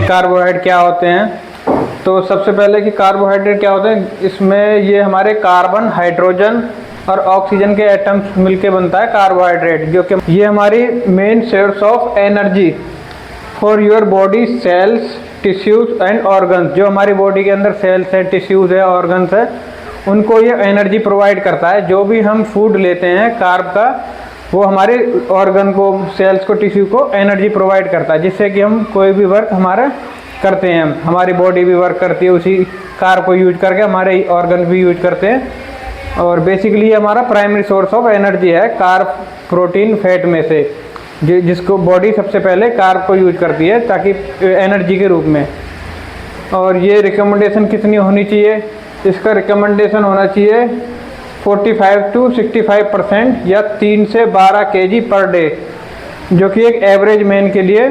कि कार्बोहाइड्रेट क्या होते हैं। तो सबसे पहले कि कार्बोहाइड्रेट क्या होते हैं, इसमें ये हमारे कार्बन, हाइड्रोजन और ऑक्सीजन के एटम्स मिलके बनता है कार्बोहाइड्रेट, जो कि ये हमारी main source of energy for your body cells, tissues and organs. जो हमारी बॉडी के अंदर सेल्स है, टिश्यूज है, ऑर्गन्स है, उनको ये एनर्जी प्रोवाइड करता है। जो भी हम फूड लेते हैं कार्ब का, वो हमारे ऑर्गन को, सेल्स को, टिश्यू को एनर्जी प्रोवाइड करता है, जिससे कि हम कोई भी वर्क हमारा करते हैं। हमारी बॉडी भी वर्क करती है उसी कार्ब को यूज करके, हमारे ऑर्गन भी यूज करते हैं। और बेसिकली ये हमारा प्राइमरी सोर्स ऑफ एनर्जी है कार्ब, प्रोटीन, फैट में से, जिसको बॉडी सबसे पहले कार्ब को यूज करती है ताकि एनर्जी के रूप में। और ये रिकमेंडेशन कितनी होनी चाहिए, इसका रिकमेंडेशन होना चाहिए 45 to 65% या 3 से 12 kg पर डे, जो कि एक एवरेज मैन के लिए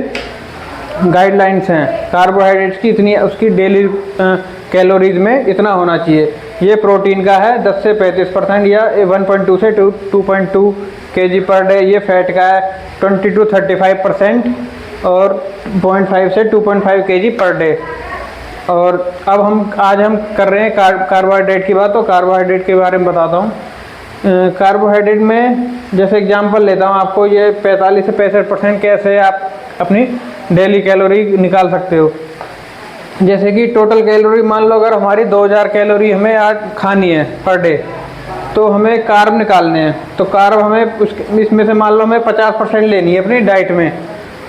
गाइडलाइंस हैं। कार्बोहाइड्रेट्स की इतनी, उसकी डेली कैलोरीज में इतना होना चाहिए। ये प्रोटीन का है 10 से 35% या 1.2 से 2.2 kg पर डे। ये फैट का है 20 to 35% और 0.5 से 2.5 kg पर डे। और अब आज हम कर रहे हैं कार्बोहाइड्रेट की बात। तो कार्बोहाइड्रेट के बारे में बताता हूँ। कार्बोहाइड्रेट में जैसे एग्जांपल लेता हूँ आपको, ये 45 से 65% कैसे आप अपनी डेली कैलोरी निकाल सकते हो। जैसे कि टोटल कैलोरी मान लो, अगर हमारी 2000 कैलोरी हमें आज खानी है पर डे, तो हमें कार्ब निकालने हैं। तो कार्ब हमें इसमें से मान लो हमें 50% लेनी है अपनी डाइट में।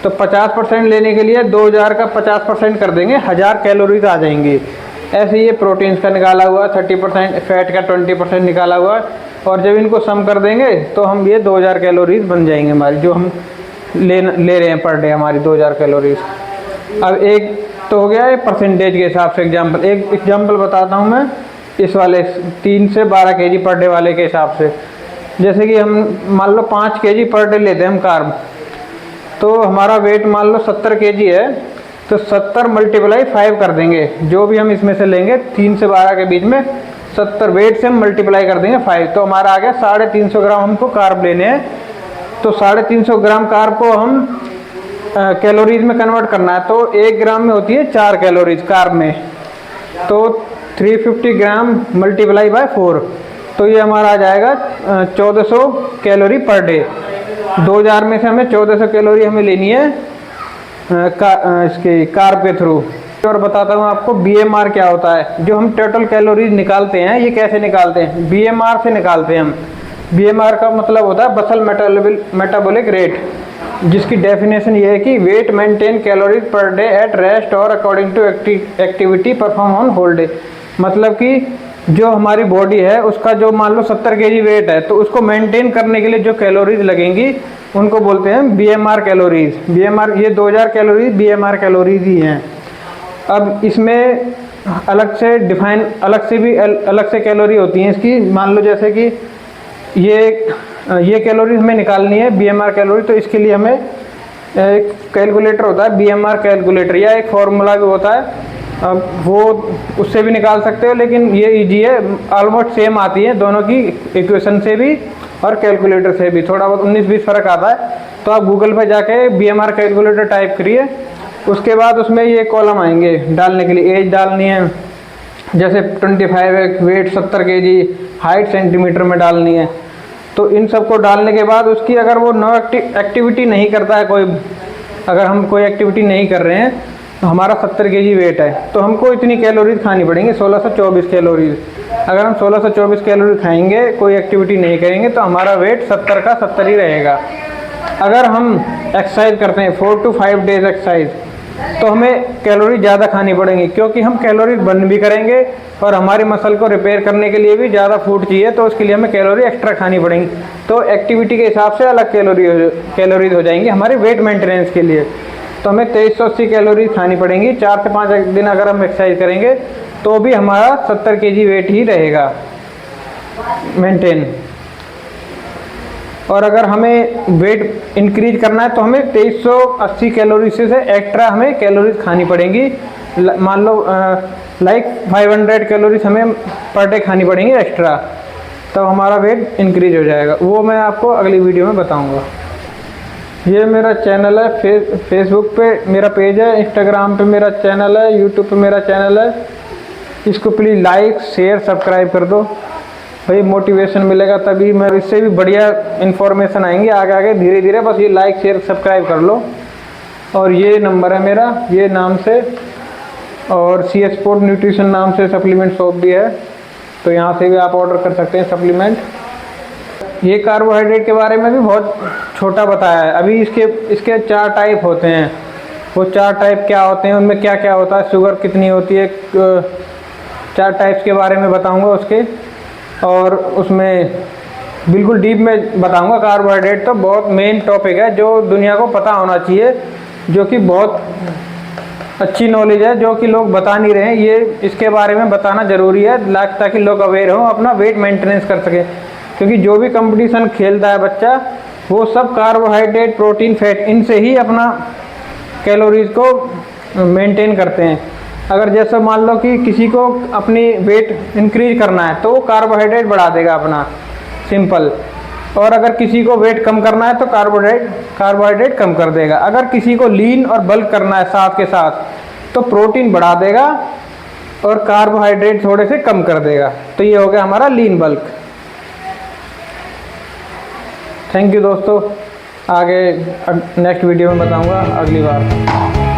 तो 50% लेने के लिए 2000 का 50% कर देंगे, 1000 कैलोरीज आ जाएंगी। ऐसे ये प्रोटीन्स का निकाला हुआ 30%, फैट का 20% निकाला हुआ, और जब इनको सम कर देंगे तो हम ये 2000 कैलोरीज बन जाएंगे हमारी, जो हम ले रहे हैं पर डे, हमारी 2000 कैलोरीज। अब एक तो हो गया ये परसेंटेज के हिसाब से एग्जाम्पल। एक एग्जाम्पल बताता हूँ मैं इस वाले 3 से 12 kg पर डे वाले के हिसाब से। जैसे कि हम मान लो 5 kg पर डे लेते हैं हम कार्ब, तो हमारा वेट मान लो 70 kg है, तो 70 × 5 कर देंगे। जो भी हम इसमें से लेंगे 3 से 12 के बीच में 70 वेट से हम मल्टीप्लाई कर देंगे 5, तो हमारा आ गया 350 ग्राम हमको कार्ब लेने हैं। तो 350 ग्राम कार्ब को हम कैलोरीज में कन्वर्ट करना है। तो 1 ग्राम में होती है 4 कैलोरीज कार्ब में, तो 350 ग्राम मल्टीप्लाई बाय 4, तो ये हमारा आ जाएगा 1400 कैलोरी पर डे। 2000 में से हमें 1400 कैलोरी हमें लेनी है इसके कार्ब के थ्रू। और बताता हूँ आपको BMR क्या होता है। जो हम टोटल कैलोरीज निकालते हैं, ये कैसे निकालते हैं, BMR से निकालते हैं हम। BMR का मतलब होता है बसल मेटाबॉलिक रेट, जिसकी डेफिनेशन ये है कि weight maintain calories per day at rest और according to activity perform on whole day. मतलब कि जो हमारी बॉडी है उसका जो मान लो 70 kg वेट है, तो उसको मेंटेन करने के लिए जो कैलोरीज लगेंगी उनको बोलते हैं BMR कैलोरीज। BMR ये 2000 कैलोरीज BMR कैलोरीज ही हैं। अब इसमें अलग से डिफाइन, अलग से कैलोरी होती हैं इसकी। मान लो जैसे कि ये कैलोरी हमें निकालनी है BMR कैलोरी, तो इसके लिए हमें एक कैलकुलेटर होता है BMR कैलकुलेटर, या एक फॉर्मूला भी होता है। अब वो उससे भी निकाल सकते हो, लेकिन ये इजी है, ऑलमोस्ट सेम आती है दोनों की, इक्वेशन से भी और कैलकुलेटर से भी थोड़ा बहुत 19-20 फ़र्क आता है। तो आप गूगल पर जाके BMR कैलकुलेटर टाइप करिए, उसके बाद उसमें ये कॉलम आएंगे डालने के लिए। एज डालनी है, जैसे 25 है, वेट 70 kg, हाइट सेंटीमीटर में डालनी है। तो इन सब को डालने के बाद उसकी अगर वो नो एक्टिविटी नहीं करता है कोई, अगर हम कोई एक्टिविटी नहीं कर रहे हैं, तो हमारा 70 kg वेट है, तो हमको इतनी कैलोरीज खानी पड़ेंगे, 1624 कैलोरीज। अगर हम 1624 कैलोरी खाएंगे, कोई एक्टिविटी नहीं करेंगे, तो हमारा वेट 70 का 70 ही रहेगा। अगर हम एक्सरसाइज करते हैं 4 to 5 डेज एक्सरसाइज, तो हमें कैलोरी ज़्यादा खानी पड़ेंगी, क्योंकि हम कैलोरी बर्न भी करेंगे और हमारी मसल को रिपेयर करने के लिए भी ज़्यादा फूड चाहिए, तो उसके लिए हमें कैलोरी एक्स्ट्रा खानी पड़ेंगी। तो एक्टिविटी के हिसाब से अलग कैलोरीज हो जाएंगी हमारे वेट मेंटेनेंस के लिए। तो हमें 2380 कैलोरी खानी पड़ेंगी। 4 से 5 दिन अगर हम एक्सरसाइज करेंगे तो भी हमारा 70 kg वेट ही रहेगा मेंटेन। और अगर हमें वेट इंक्रीज करना है तो हमें 2380 कैलोरी से एक्स्ट्रा हमें कैलोरीज खानी पड़ेंगी। मान लो लाइक 500 कैलोरीज हमें पर डे खानी पड़ेंगी एक्स्ट्रा, तब हमारा वेट इंक्रीज हो जाएगा। वो मैं आपको अगली वीडियो में बताऊंगा। ये मेरा चैनल है, फेसबुक पे मेरा पेज है, इंस्टाग्राम पे मेरा चैनल है, यूट्यूब पे मेरा चैनल है। इसको प्लीज़ लाइक शेयर सब्सक्राइब कर दो भाई, मोटिवेशन मिलेगा तभी मैं, इससे भी बढ़िया इन्फॉर्मेशन आएंगे आगे आगे धीरे धीरे। बस ये लाइक शेयर सब्सक्राइब कर लो। और ये नंबर है मेरा, ये नाम से, और सी स्पोर्ट न्यूट्रिशन नाम से सप्लीमेंट शॉप भी है, तो यहाँ से भी आप ऑर्डर कर सकते हैं सप्लीमेंट। ये कार्बोहाइड्रेट के बारे में भी बहुत छोटा बताया है। अभी इसके 4 टाइप होते हैं। वो 4 टाइप क्या होते हैं, उनमें क्या क्या होता है, शुगर कितनी होती है, 4 टाइप्स के बारे में बताऊंगा उसके। और उसमें बिल्कुल डीप में बताऊंगा। कार्बोहाइड्रेट तो बहुत मेन टॉपिक है जो दुनिया को पता होना चाहिए, जो कि बहुत अच्छी नॉलेज है जो कि लोग बता नहीं रहे हैं। ये इसके बारे में बताना ज़रूरी है ताकि लोग अवेयर हों, अपना वेट मेंटेनेंस कर सकें। क्योंकि जो भी कंपटीशन खेलता है बच्चा, वो सब कार्बोहाइड्रेट प्रोटीन फैट इनसे ही अपना कैलोरीज को मेंटेन करते हैं। अगर जैसे मान लो कि किसी को अपनी वेट इंक्रीज करना है तो वो कार्बोहाइड्रेट बढ़ा देगा अपना, सिंपल। और अगर किसी को वेट कम करना है तो कार्बोहाइड्रेट कम कर देगा। अगर किसी को लीन और बल्क करना है साथ के साथ तो प्रोटीन बढ़ा देगा और कार्बोहाइड्रेट थोड़े से कम कर देगा। तो ये हो गया हमारा लीन बल्क। थैंक यू दोस्तों, आगे नेक्स्ट वीडियो में बताऊंगा अगली बार।